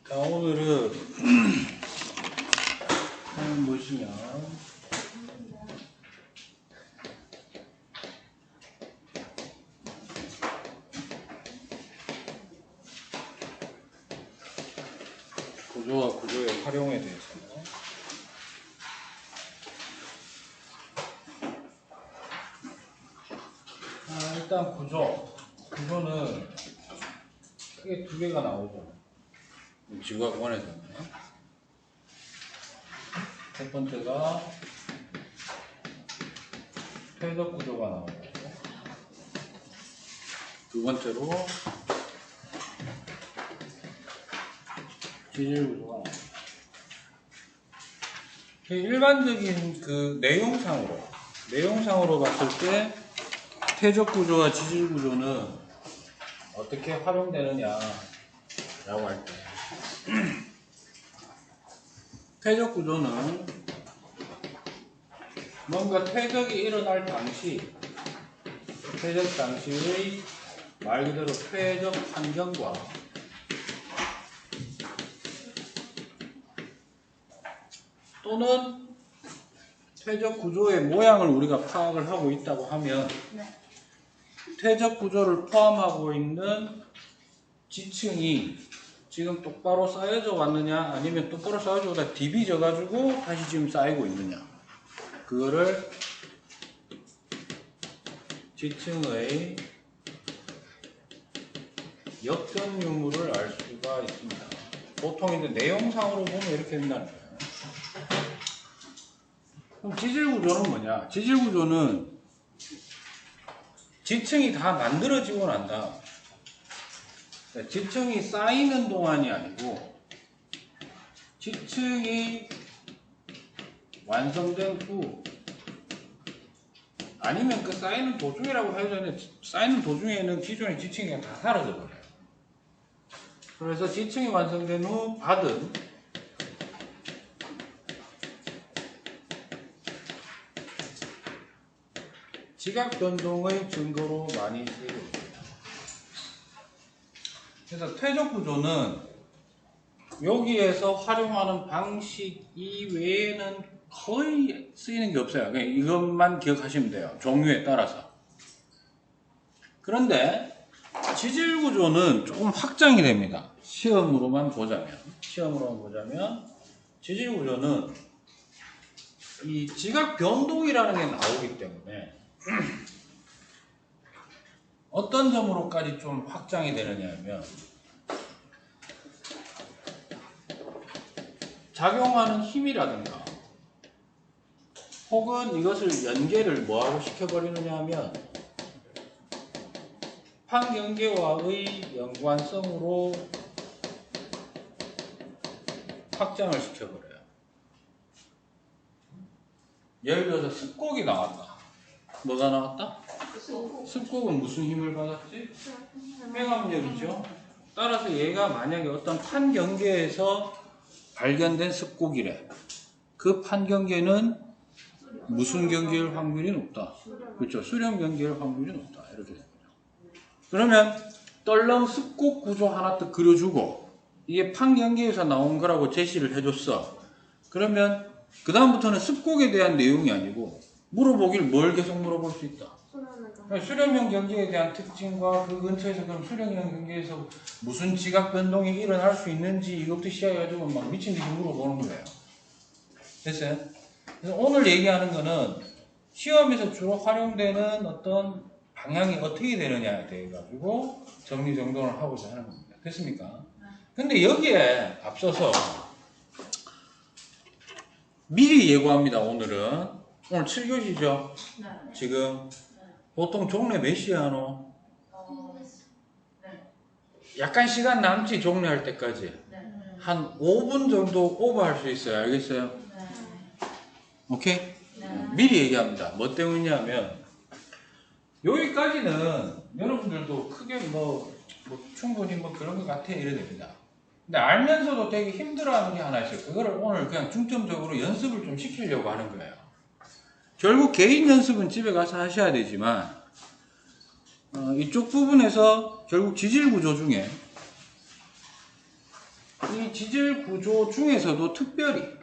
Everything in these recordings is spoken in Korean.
자, 오늘은 보시면 구조와 구조의 활용에 대해서 일단 구조는 크게 두 개가 나오죠. 지구학원에서는 첫 번째가 퇴적 구조가 나오고, 두 번째로 지질 구조가 나옵니다. 일반적인 그 내용상으로 봤을 때 퇴적 구조와 지질 구조는 어떻게 활용되느냐라고 할 때, 퇴적 구조는 뭔가 퇴적이 일어날 당시, 퇴적 당시의 말 그대로 퇴적 환경과 또는 퇴적 구조의 모양을 우리가 파악을 하고 있다고 하면, 퇴적 구조를 포함하고 있는 지층이 지금 똑바로 쌓여져 왔느냐, 아니면 똑바로 쌓여져 오다 디비져 가지고 다시 지금 쌓이고 있느냐, 그거를 지층의 역전 유무를 알 수가 있습니다. 보통 이제 내용상으로 보면 이렇게 된다는 거예요. 그럼 지질 구조는 뭐냐? 지질 구조는 지층이 다 만들어지고 난 다음, 지층이 쌓이는 동안이 아니고 지층이 완성된 후, 아니면 그 쌓이는 도중이라고 해야 되는데, 쌓이는 도중에는 기존의 지층이 다 사라져 버려요. 그래서 지층이 완성된 후 받은 지각 변동의 증거로 많이 쓰여집니다. 그래서 퇴적 구조는 여기에서 활용하는 방식 이외에는 거의 쓰이는 게 없어요. 그냥 이것만 기억하시면 돼요. 종류에 따라서. 그런데 지질 구조는 조금 확장이 됩니다. 시험으로만 보자면 지질 구조는 이 지각 변동이라는 게 나오기 때문에 어떤 점으로까지 좀 확장이 되느냐 하면, 작용하는 힘이라든가 혹은 이것을 연계를 뭐하고 시켜버리느냐 하면 판경계와의 연관성으로 확장을 시켜버려요. 예를 들어서 습곡이 나왔다. 뭐가 나왔다? 습곡은 무슨 힘을 받았지? 회감력이죠. 따라서 얘가 만약에 어떤 판경계에서 발견된 습곡이래. 그 판경계는 무슨 경계일 확률이 높다? 그렇죠. 수렴 경계일 확률이 높다. 이렇게 됩니다. 그러면 떨렁 습곡 구조 하나 또 그려주고, 이게 판경계에서 나온 거라고 제시를 해줬어. 그러면 그 다음부터는 습곡에 대한 내용이 아니고 물어보길 뭘 계속 물어볼 수 있다? 수렴형 경계에 대한 특징과 그 근처에서 그럼 수렴형 경계에서 무슨 지각 변동이 일어날 수 있는지, 이것도 시작해가지고 막 미친 듯이 물어보는 거예요. 됐어요? 그래서 오늘 얘기하는 거는 시험에서 주로 활용되는 어떤 방향이 어떻게 되느냐에 대해 가지고 정리정돈을 하고자 하는 겁니다. 됐습니까? 근데 여기에 앞서서 미리 예고합니다. 오늘 7교시죠? 지금 보통 종례 몇 시에 하노? 약간 시간 남지, 종례할 때까지. 한 5분 정도 오버할 수 있어요. 알겠어요? 오케이? 미리 얘기합니다. 뭐 때문이냐면, 여기까지는 여러분들도 크게 충분히 그런 것 같아 이래 됩니다. 근데 알면서도 되게 힘들어하는 게 하나 있어요. 그거를 오늘 그냥 중점적으로 연습을 좀 시키려고 하는 거예요. 결국 개인 연습은 집에 가서 하셔야 되지만, 이쪽 부분에서 결국 지질 구조 중에 이 지질 구조 중에서도 특별히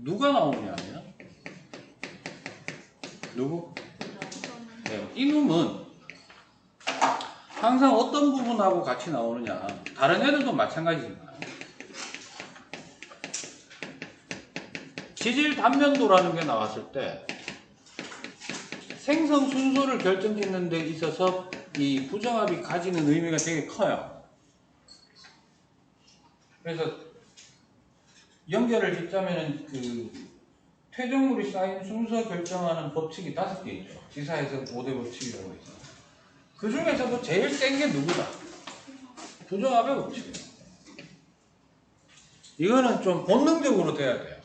누가 나오냐면 누구? 네, 이놈은 항상 어떤 부분하고 같이 나오느냐. 다른 애들도 마찬가지지만 지질 단면도라는 게 나왔을 때 생성 순서를 결정짓는 데 있어서 이 부정합이 가지는 의미가 되게 커요. 그래서 연결을 짓자면은 그 퇴적물이 쌓인 순서 결정하는 법칙이 5개 있죠. 지사에서 5대 법칙이라고 해서. 그 중에서도 제일 센 게 누구다? 부정합의 법칙이에요. 이거는 좀 본능적으로 돼야 돼요.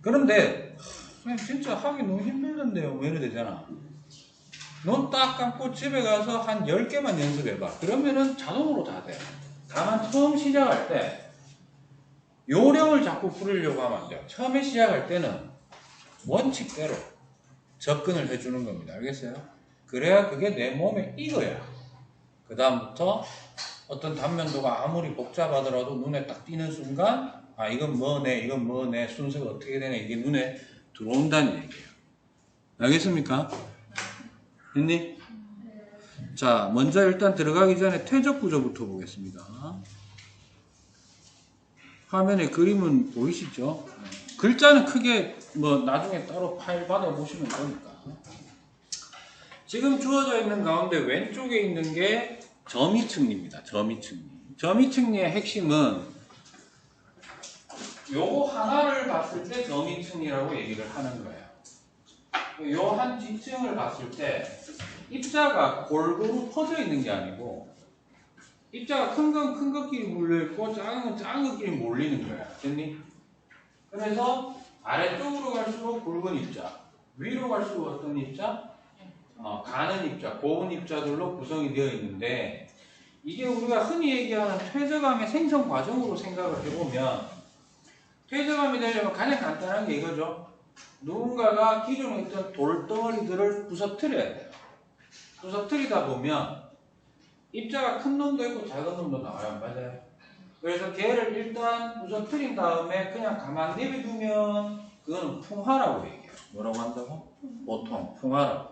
그런데 진짜 하기 너무 힘들던데요. 뭐 이래 되잖아. 눈 딱 감고 집에 가서 한 10개만 연습해봐. 그러면은 자동으로 다 돼요. 다만 처음 시작할 때 요령을 자꾸 부르려고 하면 안 돼요. 처음에 시작할 때는 원칙대로 접근을 해주는 겁니다. 알겠어요? 그래야 그게 내 몸에 익어야 그 다음부터 어떤 단면도가 아무리 복잡하더라도 눈에 딱 띄는 순간 아 이건 뭐네 이건 뭐네 순서가 어떻게 되네 이게 눈에 들어온다는 얘기예요. 알겠습니까? 됐니? 자, 먼저 일단 들어가기 전에 퇴적 구조부터 보겠습니다. 화면에 그림은 보이시죠? 글자는 크게 뭐 나중에 따로 파일 받아보시면 되니까. 지금 주어져 있는 가운데 왼쪽에 있는 게 점이층리입니다. 점이층리. 점이층리의 핵심은 요거 하나를 봤을 때 점이층리라고 얘기를 하는 거예요. 요 한 지층을 봤을 때 입자가 골고루 퍼져 있는 게 아니고 입자가 큰 건 큰 것끼리 몰려있고 작은 건 작은 것끼리 몰리는 거야. 됐니? 그래서 아래쪽으로 갈수록 굵은 입자, 위로 갈수록 어떤 입자? 가는 입자, 고운 입자들로 구성이 되어 있는데 이게 우리가 흔히 얘기하는 퇴적암의 생성 과정으로 생각을 해보면 퇴적암이 되려면 가장 간단한 게 이거죠. 누군가가 기존에 있던 돌덩어리들을 부서뜨려야 돼요. 부서뜨리다 보면 입자가 큰 놈도 있고 작은 놈도 나와요. 맞아요? 그래서 걔를 일단 부서뜨린 다음에 그냥 가만히 내비두면 그거는 풍화라고 얘기해요. 뭐라고 한다고? 보통 풍화라고.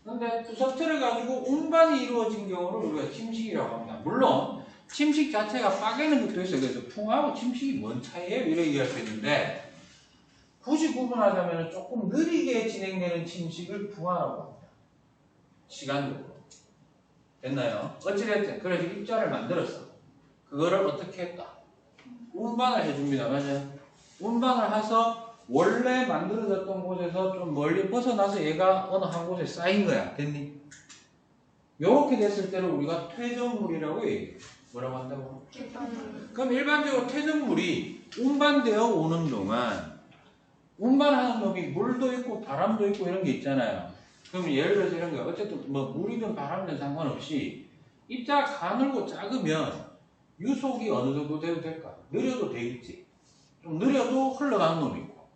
근데 부서뜨려가지고 운반이 이루어진 경우를 우리가 침식이라고 합니다. 물론 침식 자체가 빠개는 것도 있어요. 그래서 풍화하고 침식이 뭔 차이예요? 이렇게 얘기할 수 있는데 굳이 구분하자면 조금 느리게 진행되는 침식을 풍화라고 합니다. 시간적으로. 됐나요? 어찌됐든 그래서 입자를 만들었어. 그거를 어떻게 했다? 운반을 해줍니다. 맞아요? 운반을 해서 원래 만들어졌던 곳에서 좀 멀리 벗어나서 얘가 어느 한 곳에 쌓인 거야. 됐니? 요렇게 됐을 때는 우리가 퇴적물이라고 얘기해요. 뭐라고 한다고? 그럼 일반적으로 퇴적물이 운반되어 오는 동안 운반하는 놈이 물도 있고 바람도 있고 이런 게 있잖아요. 그럼 예를 들어서 이런 거야. 어쨌든 뭐 물이든 바람이든 상관없이 입자가 가늘고 작으면 유속이 어느 정도 돼도 될까? 느려도 되겠지. 좀 느려도 흘러가는 놈이 있고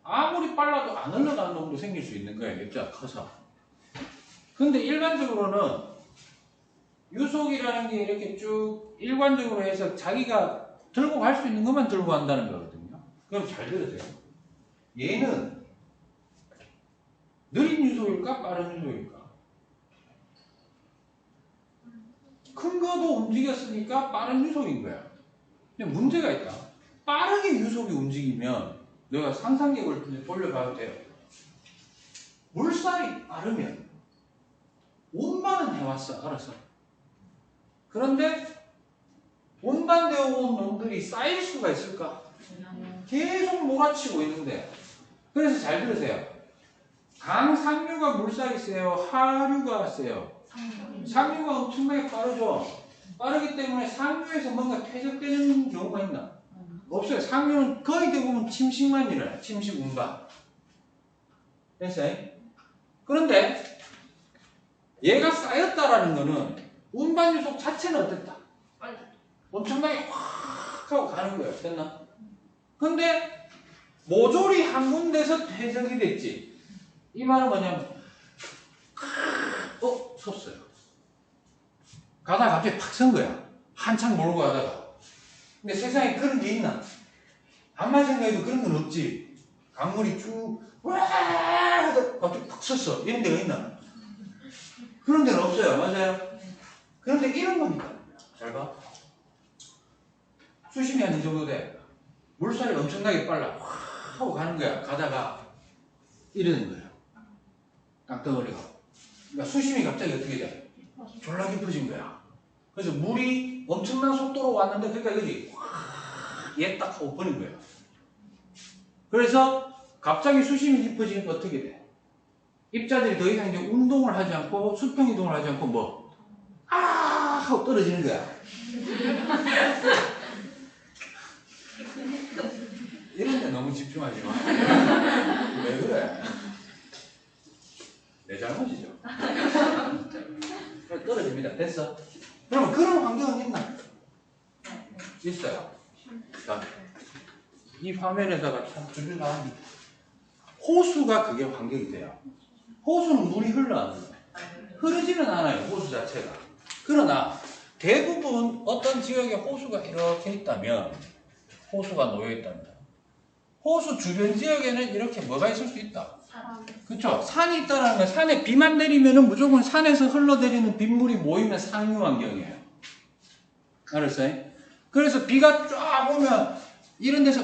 아무리 빨라도 안 흘러가는 놈도 생길 수 있는 거예요. 입자가 커서. 근데 일반적으로는 유속이라는 게 이렇게 쭉 일관적으로 해서 자기가 들고 갈 수 있는 것만 들고 간다는 거거든요. 그럼 잘 들으세요. 얘는 느린 유속일까? 빠른 유속일까? 큰 거도 움직였으니까 빠른 유속인 거야. 근데 문제가 있다. 빠르게 유속이 움직이면 내가 상상력을 돌려봐도 돼요. 물살이 빠르면 운반은 해왔어. 알았어. 그런데 운반되어 온 놈들이 쌓일 수가 있을까? 계속 몰아치고 있는데 그래서 잘 들으세요. 강상류가 물살이 세요? 하류가 세요? 상류가 엄청나게 빠르죠? 빠르기 때문에 상류에서 뭔가 퇴적되는 경우가 있나? 없어요. 상류는 거의 대부분 침식만 일어나요. 침식 운반. 됐어요? 그런데 얘가 쌓였다라는 거는 운반 유속 자체는 어땠다? 엄청나게 확 하고 가는 거예요. 됐나? 근데 모조리 한 군데서 퇴적이 됐지. 이 말은 뭐냐면 섰어요. 가다가 갑자기 팍 선 거야. 한참 몰고 가다가. 근데 세상에 그런 게 있나? 암만 생각해도 그런 건 없지. 강물이 쭉, 와! 하다 갑자기 푹 섰어. 이런 데가 있나? 그런 데는 없어요. 맞아요? 그런데 이런 겁니다. 잘 봐. 수심이 한 이 정도 돼. 물살이 엄청나게 빨라. 확 하고 가는 거야. 가다가 이러는 거예요. 땅덩어리가. 그러니까 수심이 갑자기 어떻게 돼? 졸라 깊어진 거야. 그래서 물이 엄청난 속도로 왔는데 그러니까 이거지. 얘 딱 하고 버린 거야. 그래서 갑자기 수심이 깊어지니까 어떻게 돼? 입자들이 더 이상 이제 운동을 하지 않고 수평 이동을 하지 않고 뭐? 하고 떨어지는 거야. 이런 데 너무 집중하지 마. 왜 그래? 내 잘못이죠. 떨어집니다. 됐어? 그러면 그런 환경은 있나? 있어요. 자, 이 화면에다가 참 주변 나옵니다. 호수가 그게 환경이 돼요. 호수는 물이 흘러가는 거예요. 흐르지는 않아요. 호수 자체가. 그러나 대부분 어떤 지역에 호수가 이렇게 있다면 호수가 놓여 있다면 호수 주변 지역에는 이렇게 뭐가 있을 수 있다. 그렇죠? 산이 있다는 건 산에 비만 내리면은 무조건 산에서 흘러내리는 빗물이 모이면 상류 환경이에요. 알았어요? 그래서 비가 쫙 오면 이런 데서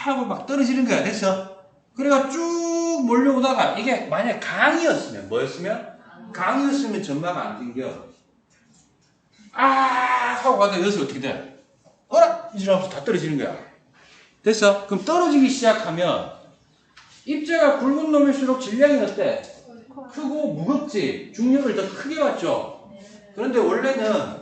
하고 막 떨어지는 거야. 됐어? 그래가 쭉 몰려오다가 이게 만약 강이었으면 뭐였으면? 강이었으면 전마가 안 튕겨. 하고 가다 여기서 어떻게 돼? 어라! 이러면서 다 떨어지는 거야. 됐어? 그럼 떨어지기 시작하면 입자가 굵은 놈일수록 질량이 어때? 크고 무겁지? 중력을 더 크게 받죠? 그런데 원래는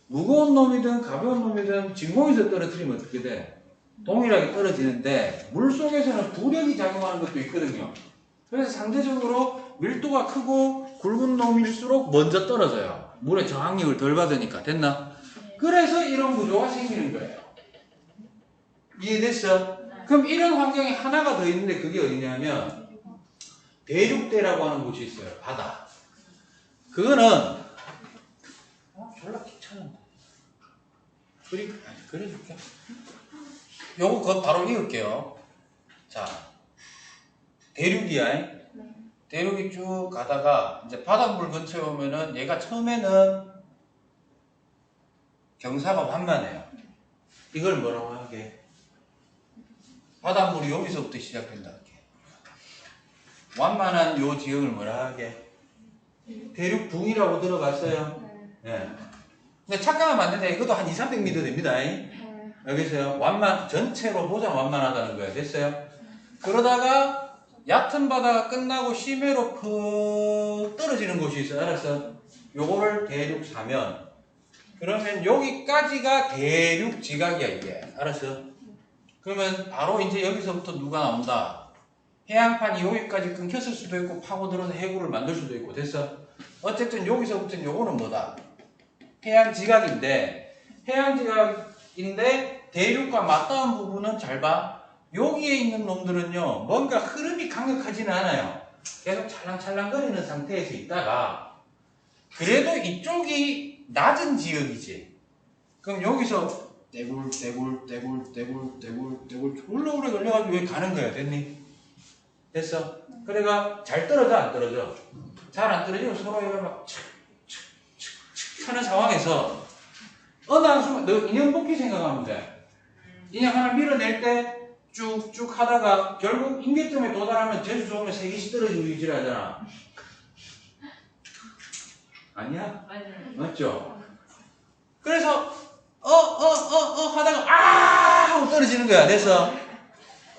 무거운 놈이든 가벼운 놈이든 진공에서 떨어뜨리면 어떻게 돼? 동일하게 떨어지는데 물속에서는 부력이 작용하는 것도 있거든요. 그래서 상대적으로 밀도가 크고 굵은 놈일수록 먼저 떨어져요. 물의 저항력을 덜 받으니까. 됐나? 그래서 이런 구조가 생기는 거예요. 이해됐어? 그럼 이런 환경이 하나가 더 있는데 그게 어디냐면 대륙대라고 하는 곳이 있어요. 바다. 그거는 졸라 귀찮은데. 그래줄게. 요거 그거 바로 읽을게요. 자, 대륙이야. 대륙이 쭉 가다가 이제 바닷물 근처에 오면은 얘가 처음에는 경사가 완만해요. 이걸 뭐라고 하게? 바닷물이 여기서부터 시작된다. 완만한 요 지역을 뭐라 하게? 대륙붕이라고 들어봤어요? 네. 근데 착각하면 안 된다. 이것도 한 200-300m 됩니다. 여기서요. 전체로 보자 완만하다는 거예요. 됐어요? 그러다가 얕은 바다가 끝나고 심해로 푹 떨어지는 곳이 있어요. 알았어? 요거를 대륙사면 그러면 여기까지가 대륙지각이야 이게. 알았어? 그러면 바로 이제 여기서부터 누가 나온다. 해양판이 여기까지 끊겼을 수도 있고 파고들어서 해구를 만들 수도 있고. 됐어? 어쨌든 여기서부터는 요거는 뭐다? 해양지각인데 대륙과 맞닿은 부분은 잘 봐. 여기에 있는 놈들은요 뭔가 흐름이 강력하지는 않아요. 계속 찰랑찰랑거리는 상태에서 있다가 그래도 이쪽이 낮은 지역이지. 그럼 여기서 떼굴 졸라 오래 걸려가지고 여기 가는 거야. 됐니? 됐어? 그래가 잘 떨어져 안 떨어져? 잘 안 떨어지면 서로 이걸 막 칙칙칙칙 하는 상황에서 어느 한 순간 너 인형 뽑기 생각하면 돼. 인형 하나 밀어낼 때 쭉쭉 하다가 결국 임계점에 도달하면 재수 좋으면 3개씩 떨어지고 유지하잖아. 아니야? 맞죠? 그래서 하다가 하고 떨어지는 거야. 됐어?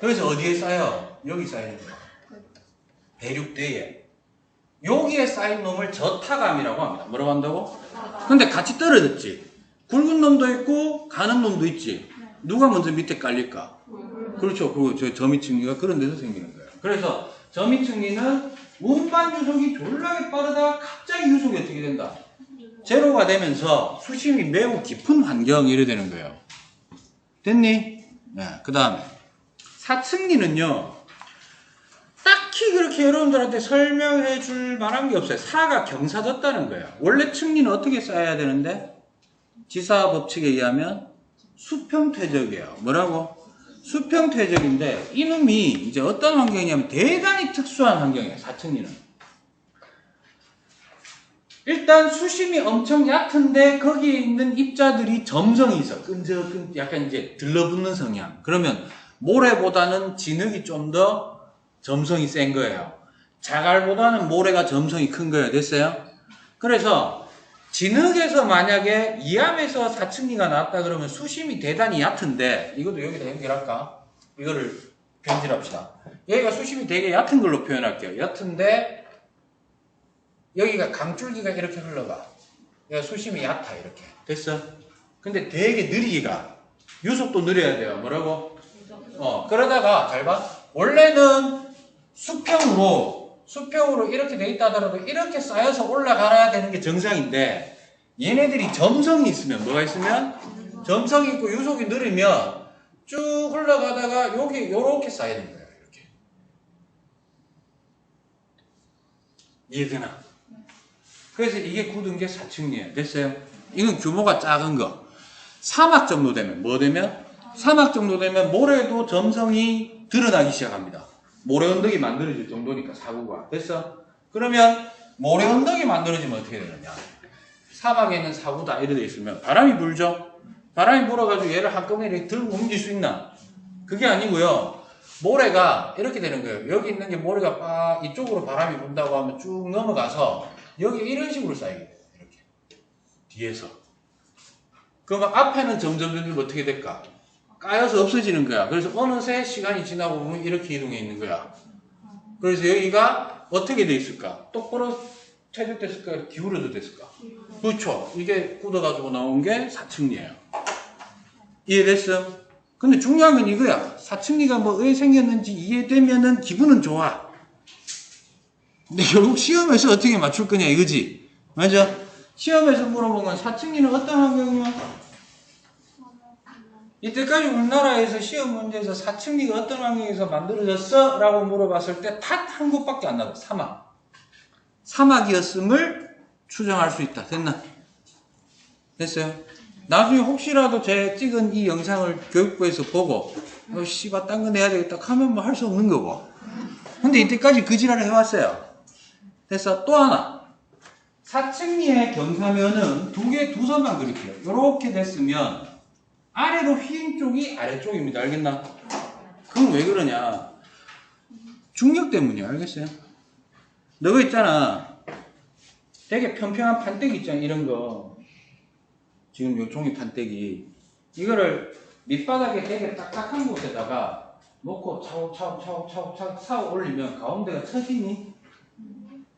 그래서 어디에 쌓여? 여기 쌓이는 거야. 대륙대에. 여기에 쌓인 놈을 저타감이라고 합니다. 뭐라고 한다고? 근데 같이 떨어졌지. 굵은 놈도 있고 가는 놈도 있지. 누가 먼저 밑에 깔릴까? 그렇죠. 그 저미층리가 그런 데서 생기는 거예요. 그래서 저미층리는 운반 유속이 졸라게 빠르다가 갑자기 유속이 어떻게 된다? 제로가 되면서 수심이 매우 깊은 환경이 이래 되는 거예요. 됐니? 네. 그 다음에 사층리는요. 딱히 그렇게 여러분들한테 설명해 줄 만한 게 없어요. 사가 경사졌다는 거예요. 원래 층리는 어떻게 쌓여야 되는데? 지사 법칙에 의하면 수평퇴적이에요. 뭐라고? 수평퇴적인데 이놈이 이제 어떤 환경이냐면 대단히 특수한 환경이에요. 사층리는. 일단 수심이 엄청 얕은데 거기에 있는 입자들이 점성이 있어. 끈적끈 약간 이제 들러붙는 성향. 그러면 모래보다는 진흙이 좀 더 점성이 센 거예요. 자갈보다는 모래가 점성이 큰 거예요. 됐어요? 그래서 진흙에서 만약에 2암에서 사층리가 나왔다 그러면 수심이 대단히 얕은데 이것도 여기다 연결할까? 이거를 변질합시다. 여기가 수심이 되게 얕은 걸로 표현할게요. 얕은데 여기가 강줄기가 이렇게 흘러가. 여기가 수심이 얕아 이렇게. 됐어? 근데 되게 느리게 가. 유속도 느려야 돼요. 뭐라고? 그러다가 잘 봐. 원래는 수평으로 이렇게 돼 있다 하더라도 이렇게 쌓여서 올라가야 되는 게 정상인데 얘네들이 점성이 있으면 뭐가 있으면 점성이 있고 유속이 느리면 쭉 흘러가다가 여기 요렇게 쌓여야 되는 거예요. 이렇게. 이해되나? 그래서 이게 굳은 게 사층리예요. 됐어요? 이건 규모가 작은 거. 사막 정도 되면 뭐 되면? 사막 정도 되면 모래도 점성이 드러나기 시작합니다. 모래 언덕이 만들어질 정도니까 사구가. 됐어? 그러면 모래 언덕이 만들어지면 어떻게 되느냐? 사막에는 사구다 이렇게 돼 있으면 바람이 불죠? 바람이 불어가지고 얘를 한꺼번에 들고 옮길 수 있나? 그게 아니고요. 모래가 이렇게 되는 거예요. 여기 있는 게 모래가 이쪽으로 바람이 분다고 하면 쭉 넘어가서 여기 이런 식으로 쌓이게 돼요. 이렇게. 뒤에서. 그러면 앞에는 점점 어떻게 될까? 까여서 없어지는 거야. 그래서 어느새 시간이 지나고 보면 이렇게 이동해 있는 거야. 그래서 여기가 어떻게 돼 있을까? 똑바로 퇴적됐을까? 기울어져 됐을까? 그렇죠. 이게 굳어가지고 나온 게 사층리예요. 이해됐어? 근데 중요한 건 이거야. 사층리가 뭐 왜 생겼는지 이해되면은 기분은 좋아. 근데 결국 시험에서 어떻게 맞출 거냐 이거지. 맞아? 시험에서 물어본 건 사층리는 어떤 환경이야? 이때까지 우리나라에서 시험 문제에서 사층리가 어떤 환경에서 만들어졌어? 라고 물어봤을 때 단 한 곳밖에 안 나와. 사막. 사막이었음을 추정할 수 있다. 됐나? 됐어요? 나중에 혹시라도 제 찍은 이 영상을 교육부에서 보고 씨발 딴 거 내야 되겠다 하면 뭐 할 수 없는 거고. 근데 이때까지 그 지랄을 해왔어요. 됐어? 또 하나. 사층리의 경사면은 두 선만 그릴게요. 이렇게 됐으면 아래로 휘인 쪽이 아래쪽입니다. 알겠나? 그건 왜 그러냐? 중력 때문이야. 알겠어요? 너가 있잖아. 되게 평평한 판때기 있잖아. 이런 거. 지금 요 종이 판때기. 이거를 밑바닥에 되게 딱딱한 곳에다가 놓고 차곡차곡 쌓아 올리면 가운데가 터지니?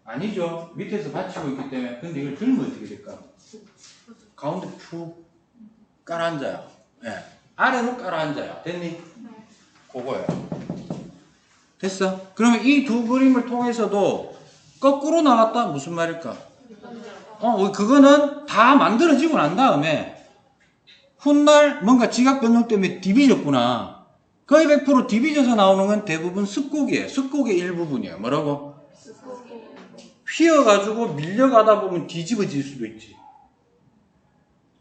아니죠. 밑에서 받치고 있기 때문에. 근데 이걸 들면 어떻게 될까? 가운데 푹 깔아앉아요. 예. 아래로 깔아앉아요. 됐니? 그거예요. 됐어? 그러면 이 두 그림을 통해서도 거꾸로 나왔다? 무슨 말일까? 그거는 다 만들어지고 난 다음에 훗날 뭔가 지각 변동 때문에 디비졌구나. 거의 100% 디비져서 나오는 건 대부분 습곡이에요. 습곡의 일부분이에요. 뭐라고? 휘어가지고 밀려가다 보면 뒤집어질 수도 있지.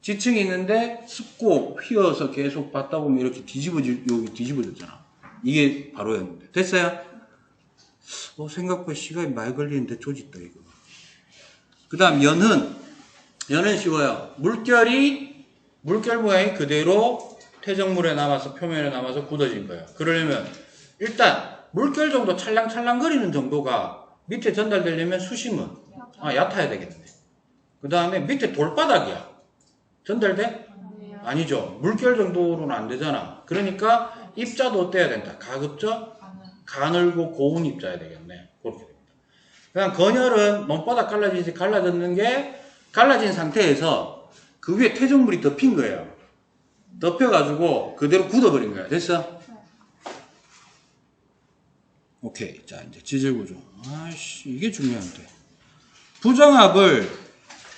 지층이 있는데 습곡 휘어서 계속 받다 보면 이렇게 여기 뒤집어졌잖아. 이게 바로였는데. 됐어요? 생각보다 시간이 많이 걸리는데 조짓다 이거. 그 다음 연은 쉬워요. 물결 모양이 그대로 퇴적물에 남아서 표면에 남아서 굳어진 거예요. 그러려면 일단 물결 정도 찰랑찰랑 거리는 정도가 밑에 전달되려면 수심은 얕아야 되겠네. 그 다음에 밑에 돌바닥이야. 전달돼? 아니죠. 물결 정도로는 안 되잖아. 그러니까 입자도 어때야 된다? 가급적 가늘고 고운 입자야 되겠네. 그렇게 됩니다. 그냥 건열은 몸바닥 갈라졌는 게 갈라진 상태에서 그 위에 퇴적물이 덮인 거예요. 덮여가지고 그대로 굳어버린 거야. 됐어? 오케이. 자, 이제 지질구조. 이게 중요한데. 부정합을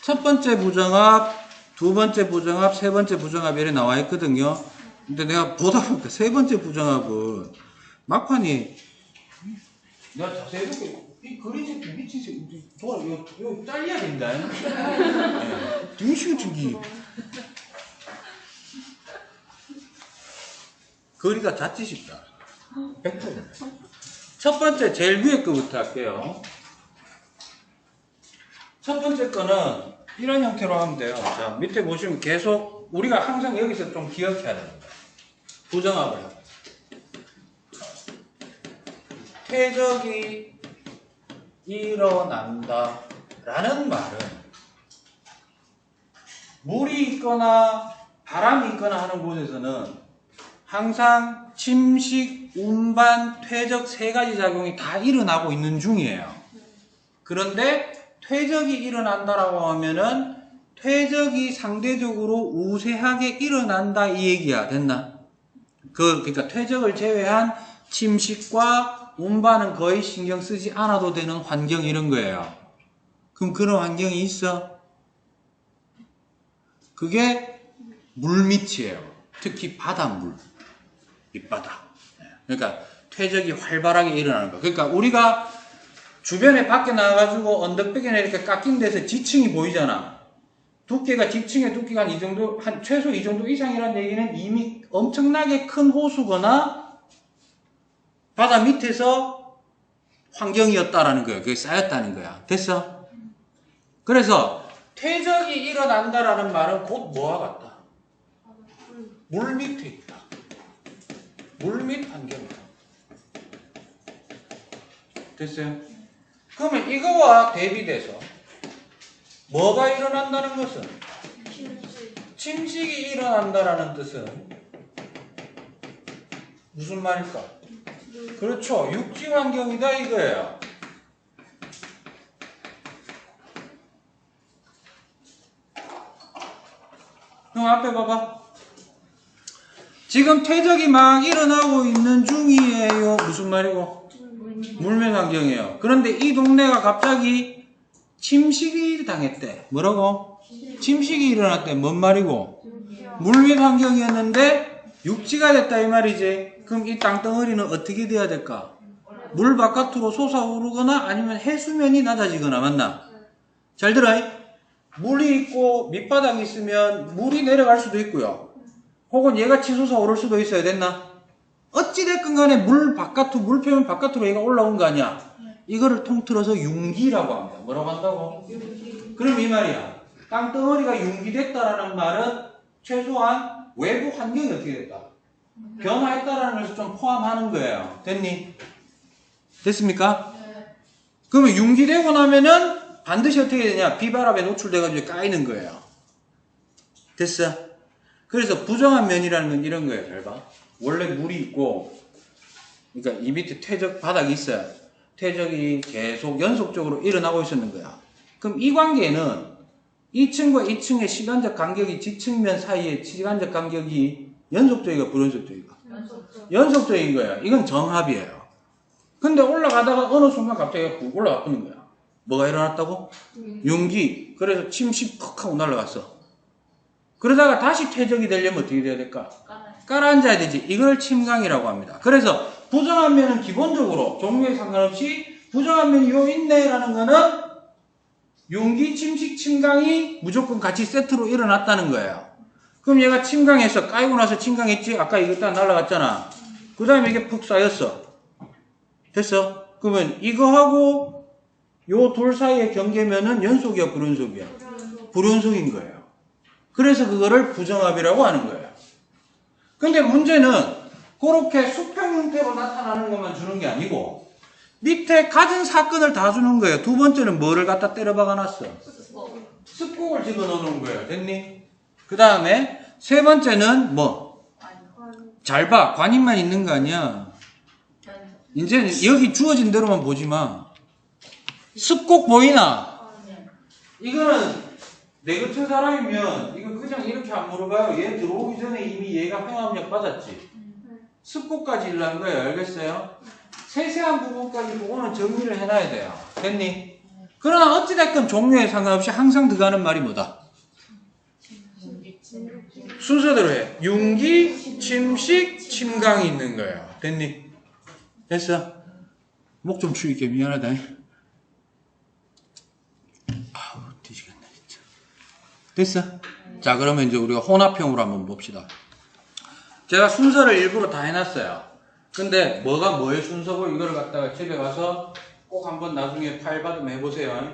첫 번째 부정합, 두 번째 부정합, 세 번째 부정합 이렇게 나와 있거든요. 근데 내가 보다 보니까 세 번째 부정합은 막판이 내가 자세히 이렇게 이 그림이 미친 새끼 이거 잘려야 된다. 등신 같은 게 거리가 닿지 싶다. 100%. 첫 번째, 제일 위에 거부터 할게요. 첫 번째 거는 이런 형태로 하면 돼요. 자, 밑에 보시면 계속 우리가 항상 여기서 좀 기억해야 됩니다. 부정합을 해요. 퇴적이 일어난다 라는 말은 물이 있거나 바람이 있거나 하는 곳에서는 항상 침식, 운반, 퇴적 세 가지 작용이 다 일어나고 있는 중이에요. 그런데 퇴적이 일어난다라고 하면은 퇴적이 상대적으로 우세하게 일어난다 이 얘기야. 됐나? 그러니까 퇴적을 제외한 침식과 운반은 거의 신경 쓰지 않아도 되는 환경 이런 거예요. 그럼 그런 환경이 있어? 그게 물밑이에요. 특히 바닷물. 밑바닥. 그러니까 퇴적이 활발하게 일어나는 거. 그러니까 우리가 주변에 밖에 나와가지고 언덕백이나 이렇게 깎인 데서 지층이 보이잖아. 두께가 지층의 두께가 이 정도, 한 최소 이 정도 이상이라는 얘기는 이미 엄청나게 큰 호수거나 바다 밑에서 환경이었다라는 거예요. 그게 쌓였다는 거야. 됐어? 그래서 퇴적이 일어난다라는 말은 곧 뭐와 같다? 물 밑에 있다. 물밑 환경이다. 됐어요? 그러면 이거와 대비돼서 뭐가 일어난다는 것은? 침식이 일어난다라는 뜻은 무슨 말일까? 그렇죠. 육지 환경이다 이거예요. 그럼 앞에 봐봐. 지금 퇴적이 막 일어나고 있는 중이에요. 무슨 말이고? 물면 환경이에요. 그런데 이 동네가 갑자기 침식이 당했대. 뭐라고? 침식이 일어났대. 뭔 말이고? 물면 환경이었는데 육지가 됐다 이 말이지. 그럼 이 땅덩어리는 어떻게 돼야 될까? 물 바깥으로 솟아오르거나 아니면 해수면이 낮아지거나 맞나? 잘 들어. 물이 있고 밑바닥이 있으면 물이 내려갈 수도 있고요. 혹은 얘가 치솟아 오를 수도 있어야 됐나? 어찌됐건 간에 물 바깥으로, 물 표면 바깥으로 얘가 올라온 거 아니야? 이거를 통틀어서 융기라고 합니다. 뭐라고 한다고? 그럼 이 말이야. 땅덩어리가 융기됐다라는 말은 최소한 외부 환경이 어떻게 됐다? 변화했다라는 것을 좀 포함하는 거예요. 됐니? 됐습니까? 그러면 융기되고 나면은 반드시 어떻게 되냐? 비바람에 노출돼가지고 까이는 거예요. 됐어? 그래서 부정한 면이라는 건 이런 거예요. 잘 봐. 원래 물이 있고, 그러니까 이 밑에 퇴적 바닥이 있어요. 퇴적이 계속 연속적으로 일어나고 있었는 거야. 그럼 이 관계는 2층과 2층의 시간적 간격이 지층면 사이의 시간적 간격이 연속적이가 불연속적이가? 연속적인 거예요. 이건 정합이에요. 근데 올라가다가 어느 순간 갑자기 올라가 버린 거야. 뭐가 일어났다고? 융기. 그래서 침식 퍽 하고 날아갔어. 그러다가 다시 퇴적이 되려면 어떻게 돼야 될까? 깔아앉아야 되지. 이걸 침강이라고 합니다. 그래서 부정한 면은 기본적으로 종류에 상관없이 부정한 면이 요 있네라는 거는 융기, 침식, 침강이 무조건 같이 세트로 일어났다는 거예요. 그럼 얘가 침강해서 까이고 나서 침강했지? 아까 이거 딱 날아갔잖아. 그 다음에 이게 푹 쌓였어. 됐어? 그러면 이거하고 요 둘 사이의 경계면은 연속이야, 불연속이야? 불연속인 거예요. 그래서 그거를 부정합이라고 하는 거예요. 근데 문제는 그렇게 수평 형태로 나타나는 것만 주는 게 아니고 밑에 갖은 사건을 다 주는 거예요. 두 번째는 뭐를 갖다 때려 박아놨어? 습곡을 집어넣는 거예요. 됐니? 그 다음에 세 번째는 뭐? 잘 봐. 관임만 있는 거 아니야. 이제는 여기 주어진 대로만 보지 마. 습곡 보이나? 이거는 내 같은 사람이면 이거 그냥 이렇게 안 물어봐요. 얘 들어오기 전에 이미 얘가 행압력 받았지. 습곡까지 일어난 거예요. 알겠어요? 세세한 부분까지 그거는 정리를 해놔야 돼요. 됐니? 그러나 어찌됐건 종류에 상관없이 항상 들어가는 말이 뭐다? 순서대로 해. 융기, 침식, 침강이 있는 거예요. 됐니? 됐어? 목 좀 추위게 미안하다. 아우 뒤지겠네 진짜. 됐어? 자 그러면 이제 우리가 혼합형으로 한번 봅시다. 제가 순서를 일부러 다 해놨어요. 근데 뭐가 뭐의 순서고 이걸 갖다가 집에 가서 꼭 한번 나중에 파일 받으면 해보세요.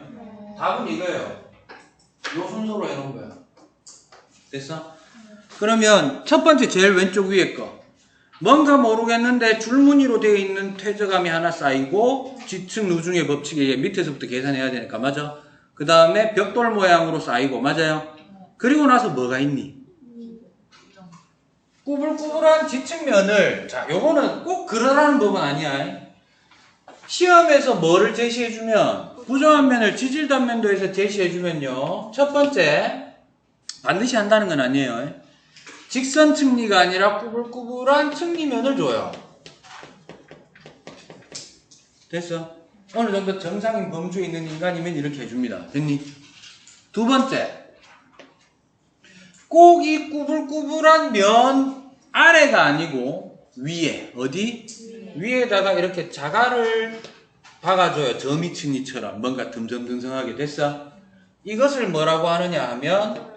답은 이거예요. 요 순서로 해놓은 거야. 됐어? 그러면 첫 번째 제일 왼쪽 위에 거. 뭔가 모르겠는데 줄무늬로 되어 있는 퇴적감이 하나 쌓이고 지층 누중의 법칙에 의해 밑에서부터 계산해야 되니까 맞아? 그 다음에 벽돌 모양으로 쌓이고 맞아요? 그리고 나서 뭐가 있니? 꾸불꾸불한 지층면을 자 요거는 꼭 그러라는 법은 아니야. 시험에서 뭐를 제시해주면 부정한 면을 지질단면도에서 제시해주면요 첫 번째 반드시 한다는 건 아니에요. 직선 층리가 아니라 꾸불꾸불한 층리면을 줘요. 됐어? 어느 정도 정상인 범주에 있는 인간이면 이렇게 해줍니다. 됐니? 두 번째, 꼭 이 꾸불꾸불한 면 아래가 아니고 위에 어디? 위에다가 이렇게 자갈을 박아줘요. 점이층리처럼 뭔가 듬성듬성하게. 됐어? 이것을 뭐라고 하느냐 하면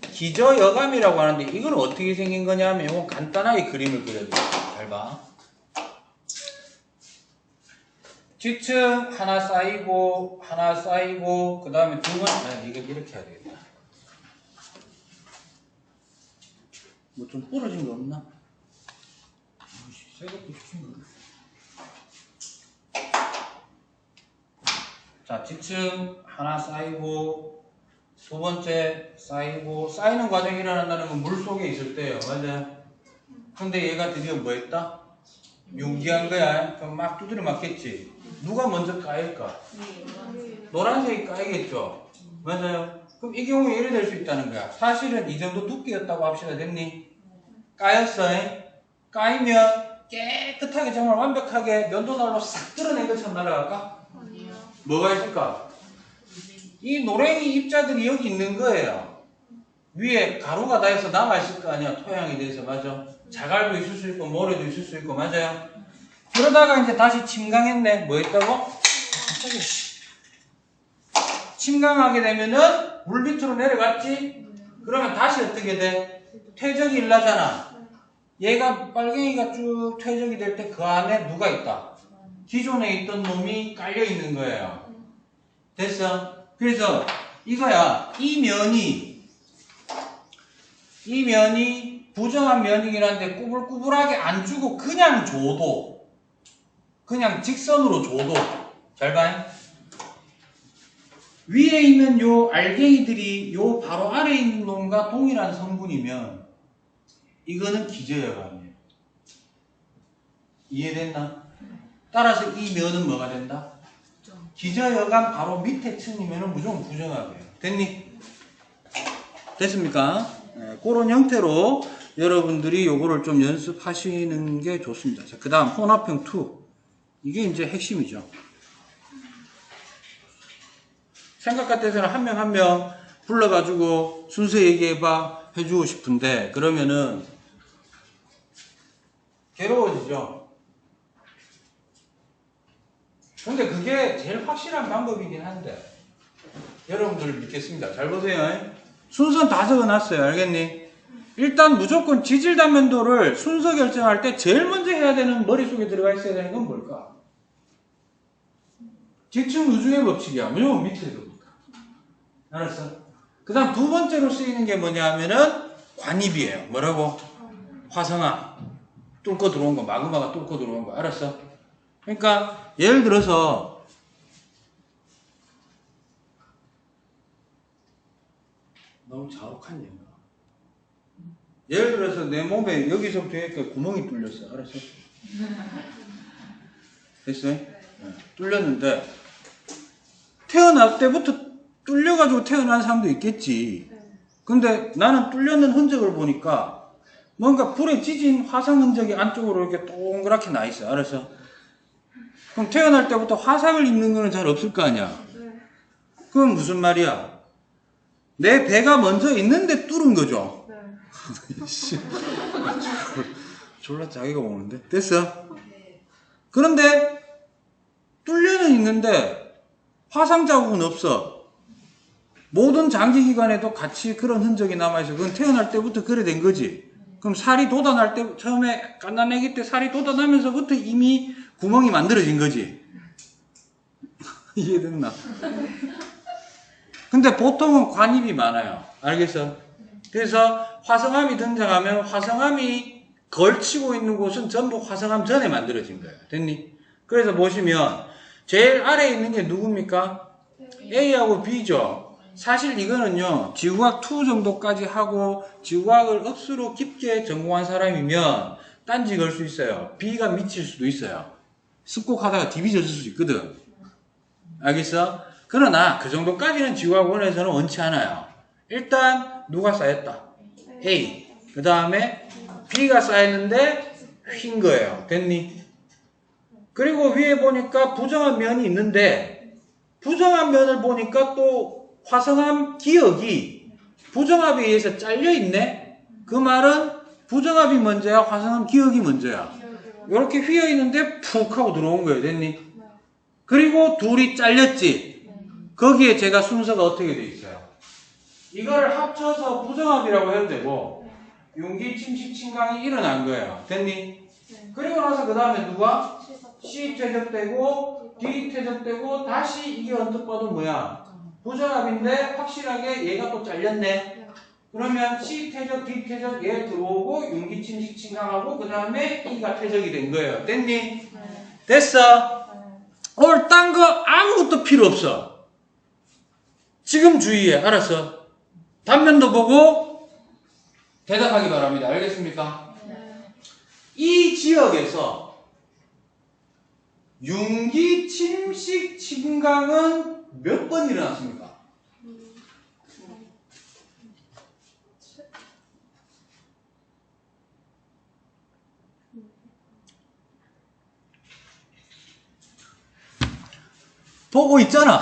기저여감이라고 하는데 이건 어떻게 생긴 거냐 하면 이건 간단하게 그림을 그려줘요. 잘 봐. 지층 하나 쌓이고 그 다음에 두 번째 이거 이렇게 해야 되겠다. 뭐 좀 부러진 거 없나? 새것도 시킨 거. 자, 지층 하나 쌓이고 두 번째 쌓이고 쌓이는 과정이 일어난다는 건 물속에 있을 때예요. 맞아요? 근데 얘가 드디어 뭐 했다? 융기한 거야. 그럼 막 두드려 맞겠지. 누가 먼저 까일까? 노란색이 까이겠죠. 맞아요? 그럼 이 경우에 이래 될 수 있다는 거야. 사실은 이 정도 두께였다고 합시다. 됐니? 까였어. 까이면 깨끗하게 정말 완벽하게 면도날로 싹 드러낸 것처럼 날아갈까? 뭐가 있을까? 이 노랭이 입자들이 여기 있는 거예요. 위에 가루가 다 해서 남아있을 거 아니야. 토양이 돼서. 맞아. 자갈도 있을 수 있고 모래도 있을 수 있고. 맞아요. 그러다가 이제 다시 침강했네. 뭐 했다고? 갑자기 침강하게 되면은 물 밑으로 내려갔지? 그러면 다시 어떻게 돼? 퇴적이 일어나잖아. 얘가 빨갱이가 쭉 퇴적이 될 때 그 안에 누가 있다? 기존에 있던 놈이 깔려 있는 거예요. 됐어? 그래서 이거야. 이 면이 부정한 면이긴 한데 꾸불꾸불하게 안 주고 그냥 줘도 그냥 직선으로 줘도 잘 봐요. 위에 있는 요 알갱이들이 요 바로 아래에 있는 놈과 동일한 성분이면 이거는 기저여감이에요. 이해됐나? 따라서 이 면은 뭐가 된다? 기저여감 바로 밑에 층이면 무조건 부정하게요. 됐니? 됐습니까? 네, 그런 형태로 여러분들이 요거를 좀 연습하시는 게 좋습니다. 자, 그 다음 혼합형 2. 이게 이제 핵심이죠. 생각 같아서는 한 명 한 명 불러가지고 순서 얘기해봐 해주고 싶은데 그러면은 괴로워지죠. 근데 그게 제일 확실한 방법이긴 한데 여러분들 믿겠습니다. 잘 보세요. 순서는 다 적어놨어요. 알겠니? 일단 무조건 지질단면도를 순서 결정할 때 제일 먼저 해야 되는 머릿속에 들어가 있어야 되는 건 뭘까? 지층 누중의 법칙이야. 무조건 밑에서부터. 알았어? 그 다음 두 번째로 쓰이는 게 뭐냐 하면은 관입이에요. 뭐라고? 화성화. 뚫고 들어온 거. 마그마가 뚫고 들어온 거. 알았어? 그러니까 예를 들어서 너무 자욱한 얘가. 예를 들어서 내 몸에 여기서부터 여기까지 구멍이 뚫렸어. 알았어? 됐어요? 네. 뚫렸는데 태어날 때부터 뚫려가지고 태어난 사람도 있겠지. 근데 나는 뚫렸는 흔적을 보니까 뭔가 불에 지진 화상 흔적이 안쪽으로 이렇게 동그랗게 나 있어. 알았어? 그럼 태어날 때부터 화상을 입는 거는 잘 없을 거 아니야. 그건 무슨 말이야? 내 배가 먼저 있는데 뚫은 거죠. 졸라 자기가 오는데. 됐어? 그런데 뚫려는 있는데 화상 자국은 없어. 모든 장기기관에도 같이 그런 흔적이 남아있어. 그건 태어날 때부터 그래 된 거지. 그럼 살이 돋아날 때, 처음에 갓난아기 때 살이 돋아나면서부터 이미 구멍이 만들어진 거지. 이해됐나? 근데 보통은 관입이 많아요. 알겠어? 그래서 화성암이 등장하면 화성암이 걸치고 있는 곳은 전부 화성암 전에 만들어진 거예요. 됐니? 그래서 보시면 제일 아래에 있는 게 누굽니까? A하고 B죠. 사실 이거는요, 지구과학 2 정도까지 하고 지구과학을 억수로 깊게 전공한 사람이면 딴지 걸 수 있어요. B가 미칠 수도 있어요. 습곡하다가 DB 젖을 수 있거든. 알겠어? 그러나 그 정도까지는 지구과학원에서는 원치 않아요. 일단 누가 쌓였다? A. 그 다음에 B가 쌓였는데 휜 거예요. 됐니? 그리고 위에 보니까 부정한 면이 있는데 부정한 면을 보니까 또 화성암 기역이 부정합에 의해서 잘려있네? 그 말은 부정합이 먼저야? 화성암 기역이 먼저야? 이렇게 휘어있는데 푹 하고 들어온 거예요. 됐니? 그리고 둘이 잘렸지? 거기에 제가 순서가 어떻게 돼 있어요? 이거를 합쳐서 부정합이라고 해도 되고 융기, 침식, 침강이 일어난 거예요. 됐니? 그리고 나서 그 다음에 누가? C 퇴적되고 D 퇴적되고 다시 이게 언뜻 봐도 뭐야? 부정합인데 확실하게 얘가 또 잘렸네. 그러면 C 퇴적, D 퇴적 얘 들어오고 융기, 침식, 침강하고 그 다음에 E가 퇴적이 된 거예요. 됐니? 됐어? 오늘 딴 거 아무것도 필요 없어. 지금 주의해. 알았어? 단면도 보고 대답하기 바랍니다. 알겠습니까? 이 지역에서 융기, 침식, 침강은 몇 번 일어났습니까? 보고 있잖아.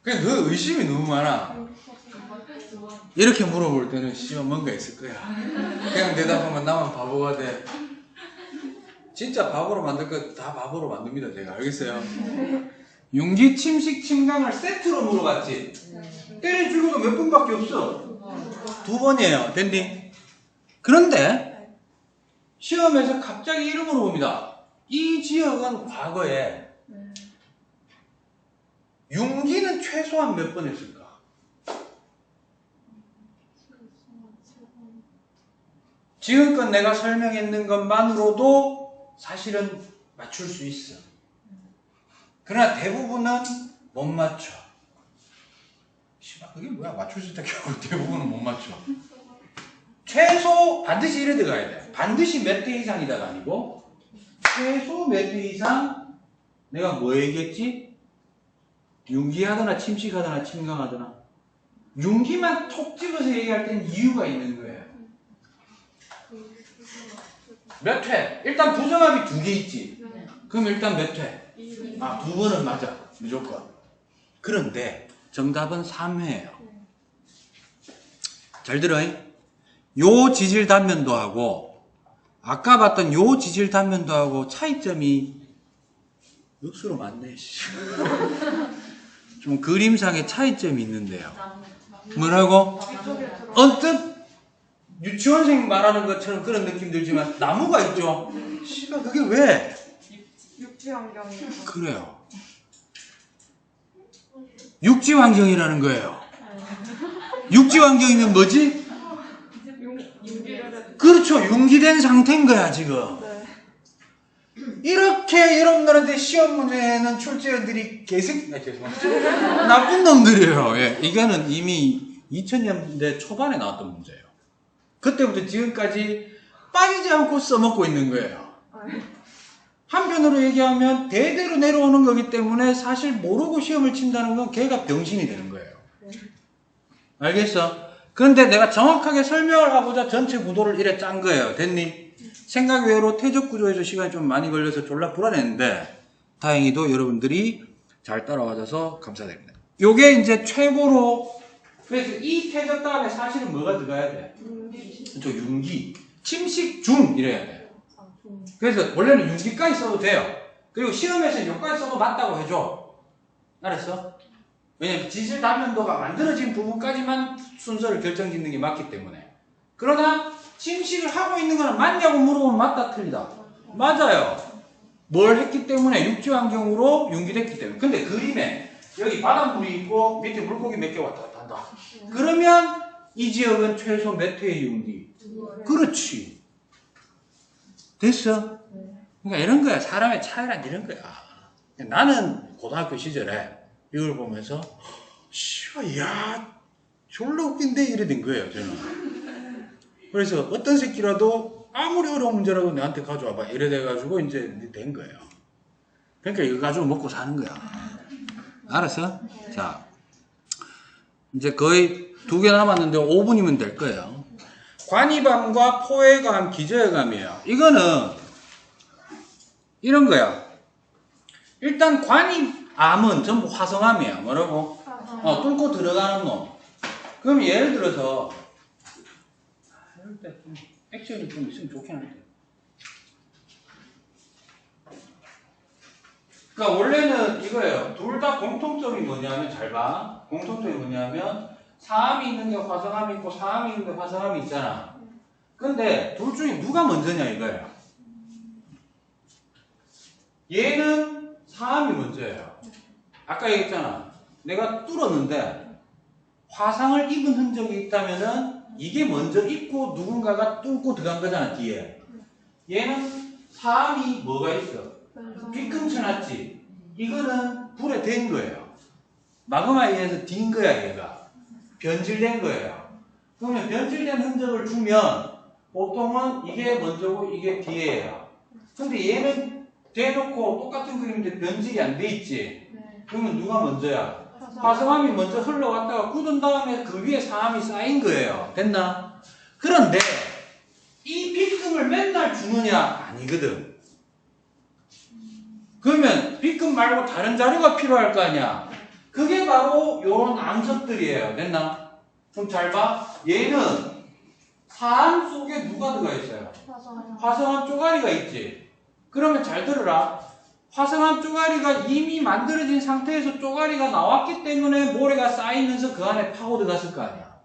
그냥 너 의심이 너무 많아. 이렇게 물어볼 때는 씨발 뭔가 있을 거야. 그냥 대답하면 나만 바보가 돼. 진짜 바보로 만들 거 다 바보로 만듭니다. 제가. 알겠어요? 융기, 침식, 침강을 세트로 물어봤지. 때릴 줄고도 몇 번밖에 없어. 2번이에요. 됐니? 그런데 시험에서 갑자기 이런 걸 봅니다. 이 지역은 과거에 융기는 최소한 몇 번 했을까? 지금껏 내가 설명했는 것만으로도 사실은 맞출 수 있어. 그러나 대부분은 못 맞춰. 씨발 그게 뭐야? 맞출 수 있다 결국 대부분은 못 맞춰. 최소 반드시 이래 들어가야 돼. 반드시 몇 대 이상이다가 아니고 최소 몇 대 이상 내가 뭐 얘기했지? 융기하거나 침식하거나 침강하거나 융기만 톡 집어서 얘기할 땐 이유가 있는 거예요. 몇 회? 일단 부정합이 2개 있지. 그럼 일단 몇 회? 2번은 맞아. 무조건. 그런데 정답은 3회예요. 잘 들어. 요 지질 단면도 하고 아까 봤던 요 지질 단면도 하고 차이점이 역수로 많네. 좀 그림상의 차이점이 있는데요. 뭐라고? 언뜻 유치원생 말하는 것처럼 그런 느낌 들지만 나무가 있죠. 씨발 그게 왜? 육지환경이요. 그래요. 육지환경이라는 거예요. 육지환경이면 뭐지? 그렇죠. 융기된 상태인 거야 지금. 네. 이렇게 여러분들한테 시험 문제는 출제자들이 죄송합니다. 나쁜 놈들이에요. 예. 이거는 이미 2000년대 초반에 나왔던 문제예요. 그때부터 지금까지 빠지지 않고 써먹고 있는 거예요. 한편으로 얘기하면 대대로 내려오는 거기 때문에 사실 모르고 시험을 친다는 건 걔가 병신이 되는 거예요. 알겠어? 그런데 내가 정확하게 설명을 하고자 전체 구도를 이래 짠 거예요. 됐니? 생각 외로 퇴적 구조에서 시간이 좀 많이 걸려서 졸라 불안했는데 다행히도 여러분들이 잘 따라와줘서 감사드립니다. 요게 이제 최고로 그래서 이 퇴적 다음에 사실은 뭐가 들어가야 돼? 저 융기, 침식 중 이래야 돼. 그래서 원래는 융기까지 써도 돼요. 그리고 시험에서 여기까지 써도 맞다고 해줘. 알았어? 왜냐면 지질 단면도가 만들어진 부분까지만 순서를 결정짓는 게 맞기 때문에. 그러나 침식을 하고 있는 거는 맞냐고 물어보면 맞다 틀리다. 맞아요. 뭘 했기 때문에 육지 환경으로 융기됐기 때문에. 근데 그림에 여기 바닷물이 있고 밑에 물고기 몇 개 왔다 갔다 한다. 그러면 이 지역은 최소 몇 회의 융기? 그렇지. 됐어? 그러니까 이런 거야. 사람의 차이란 이런 거야. 나는 고등학교 시절에 이걸 보면서 야 졸라 웃긴데 이래 된 거예요. 저는. 그래서 어떤 새끼라도 아무리 어려운 문제라도 내한테 가져와봐 이래 돼가지고 이제 된 거예요. 그러니까 이거 가지고 먹고 사는 거야. 알았어? 자, 이제 거의 2개 남았는데 5분이면 될 거예요. 관이밤과 포해감, 기저해감이에요. 이거는 이런 거야. 일단 관이암은 전부 화성암이에요. 뭐라고? 뚫고 들어가는 놈. 그럼 예를 들어서 이럴 때 좀 액션이 좀 있으면 좋긴 한데. 그러니까 원래는 이거예요. 둘 다 공통점이 뭐냐면 잘 봐. 공통점이 뭐냐면 사암이 있는데 화성암이 있고 사암이 있는데 화성암이 있잖아. 근데 둘 중에 누가 먼저냐 이거예요. 얘는 사암이 먼저예요. 아까 얘기했잖아. 내가 뚫었는데 화상을 입은 흔적이 있다면은 이게 먼저 입고 누군가가 뚫고 들어간 거잖아 뒤에. 얘는 사암이 뭐가 있어? 삐끔쳐 놨지. 이거는 불에 댄 거예요. 마그마에 의해서 딘 거야 얘가. 변질된 거예요. 그러면 변질된 흔적을 주면 보통은 이게 먼저고 이게 뒤에예요. 근데 얘는 대놓고 똑같은 그림인데 변질이 안 돼 있지. 그러면 누가 먼저야? 화성암이 먼저 흘러갔다가 굳은 다음에 그 위에 사암이 쌓인 거예요. 됐나? 그런데 이 B급을 맨날 주느냐? 아니거든. 그러면 B급 말고 다른 자료가 필요할 거 아니야? 그게 바로 요런 암석들이에요. 됐나? 그럼 잘 봐. 얘는 사암 속에 누가 들어가 있어요? 화성암 쪼가리가 있지. 그러면 잘 들어라. 화성암 쪼가리가 이미 만들어진 상태에서 쪼가리가 나왔기 때문에 모래가 쌓이면서 그 안에 파고 들어갔을 거 아니야.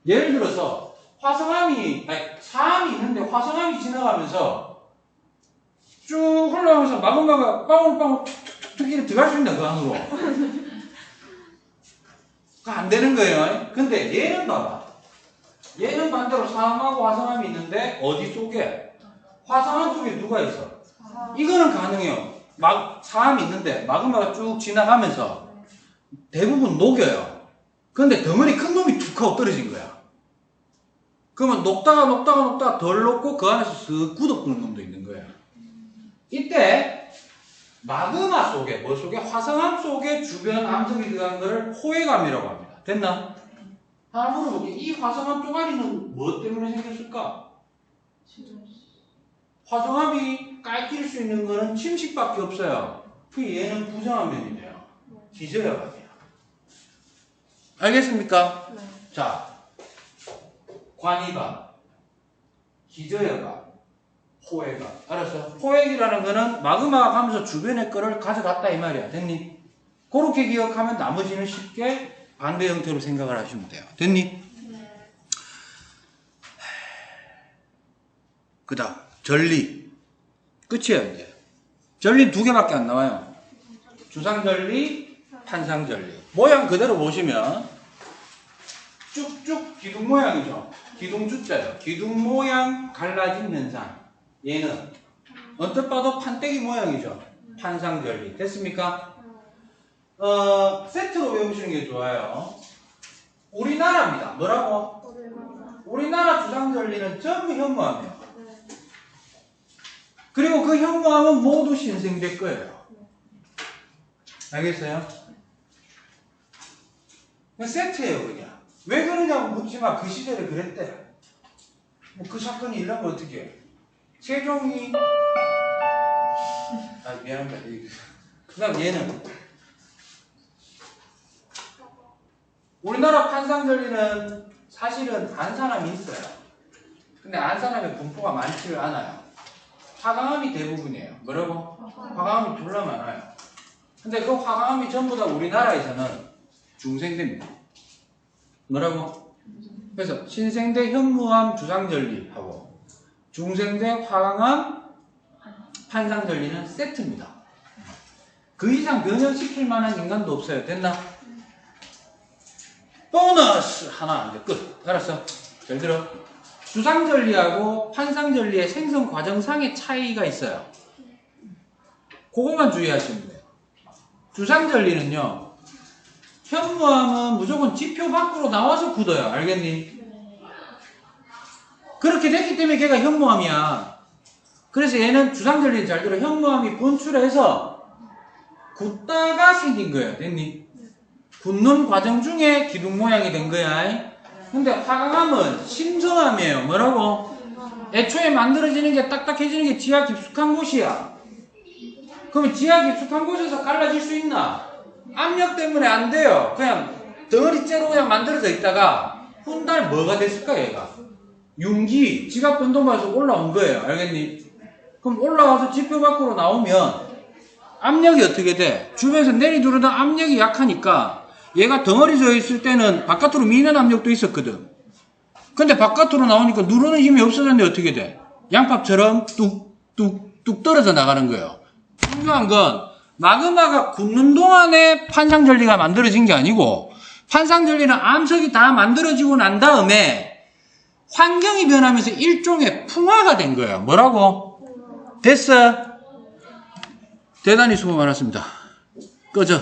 예를 들어서 사암이 있는데 화성암이 지나가면서 쭉 흘러가면서 마구마구 빵울빵울 툭툭툭 이렇게 들어갈 수 있나 그 안으로. 그거 안 되는 거예요. 근데 얘는 봐봐. 얘는 반대로 사암하고 화성암이 있는데 어디 속에? 화성암 속에 누가 있어? 이거는 가능해요. 사암이 있는데 마그마가 쭉 지나가면서 대부분 녹여요. 근데 덩어리 큰 놈이 툭 하고 떨어진 거야. 그러면 녹다가 덜 녹고 그 안에서 쓱 굳어붙는 놈도 있는 거야. 이때 마그마 속에 뭐 속에? 화성암 속에 주변 암석이 들어간 거를 포해감이라고 합니다. 됐나? 하나 물어볼게. 이 화성암 쪼가리는 뭐 때문에 생겼을까? 화성암이 깔길 수 있는 거는 침식밖에 없어요. 그 얘는 부정한 면이 돼요. 기저해감이야. 알겠습니까? 네. 자, 관이감, 기저해감, 포획감. 알았어? 포획이라는 거는 마그마가 가면서 주변의 거를 가져갔다 이 말이야. 됐니? 그렇게 기억하면 나머지는 쉽게 반대 형태로 생각을 하시면 돼요. 됐니? 네. 그 다음 전리. 끝이에요 이제. 전리 2개밖에 안 나와요. 주상전리, 판상전리. 모양 그대로 보시면 쭉쭉 기둥 모양이죠. 기둥주자예요. 기둥 모양 갈라진 면상. 얘는 언뜻 봐도 판때기 모양이죠. 판상전리. 됐습니까? 세트로 외우시는 게 좋아요. 우리나라입니다. 뭐라고? 우리나라 주상전리는 전부 현무암이에요. 그리고 그 현무암은 모두 신생될 거예요. 알겠어요? 세트예요, 그냥. 왜 그러냐고 묻지마. 그 시절에 그랬대. 뭐 그 사건이 일어나면 어떻게 해? 세종이 미안합니다. 그 다음 얘는 우리나라 판상전리는 사실은 안산암이 있어요. 근데 안산암에 분포가 많지를 않아요. 화강암이 대부분이에요. 뭐라고? 화강암이 졸라 많아요. 근데 그 화강암이 전부 다 우리나라에서는 중생대입니다. 뭐라고? 그래서 신생대 현무암 주상절리하고 중생대 화강암 판상절리는 세트입니다. 그 이상 변형시킬 만한 인간도 없어요. 됐나? 보너스 하나 안 돼. 끝. 알았어? 잘 들어. 주상절리하고 판상절리의 생성 과정상의 차이가 있어요. 그것만 주의하시면 돼요. 주상절리는요, 현무암은 무조건 지표 밖으로 나와서 굳어요. 알겠니? 그렇게 됐기 때문에 걔가 현무암이야. 그래서 얘는 주상절리 잘 들어. 현무암이 분출해서 굳다가 생긴 거예요. 됐니? 굳는 과정 중에 기둥 모양이 된 거야. 근데 화강암은 심성암이에요. 뭐라고? 애초에 만들어지는 게 딱딱해지는 게 지하 깊숙한 곳이야. 그러면 지하 깊숙한 곳에서 갈라질 수 있나? 압력 때문에 안 돼요. 그냥 덩어리째로 그냥 만들어져 있다가 훗날 뭐가 됐을까 얘가? 융기, 지각 변동받아서 올라온 거예요. 알겠니? 그럼 올라와서 지표 밖으로 나오면 압력이 어떻게 돼? 주변에서 내리두르던 압력이 약하니까 얘가 덩어리져 있을 때는 바깥으로 미는 압력도 있었거든. 근데 바깥으로 나오니까 누르는 힘이 없어졌는데 어떻게 돼? 양팝처럼 뚝뚝뚝 떨어져 나가는 거예요. 중요한 건 마그마가 굳는 동안에 판상절리가 만들어진 게 아니고 판상절리는 암석이 다 만들어지고 난 다음에 환경이 변하면서 일종의 풍화가 된 거예요. 뭐라고? 됐어? 대단히 수고 많았습니다. 꺼져.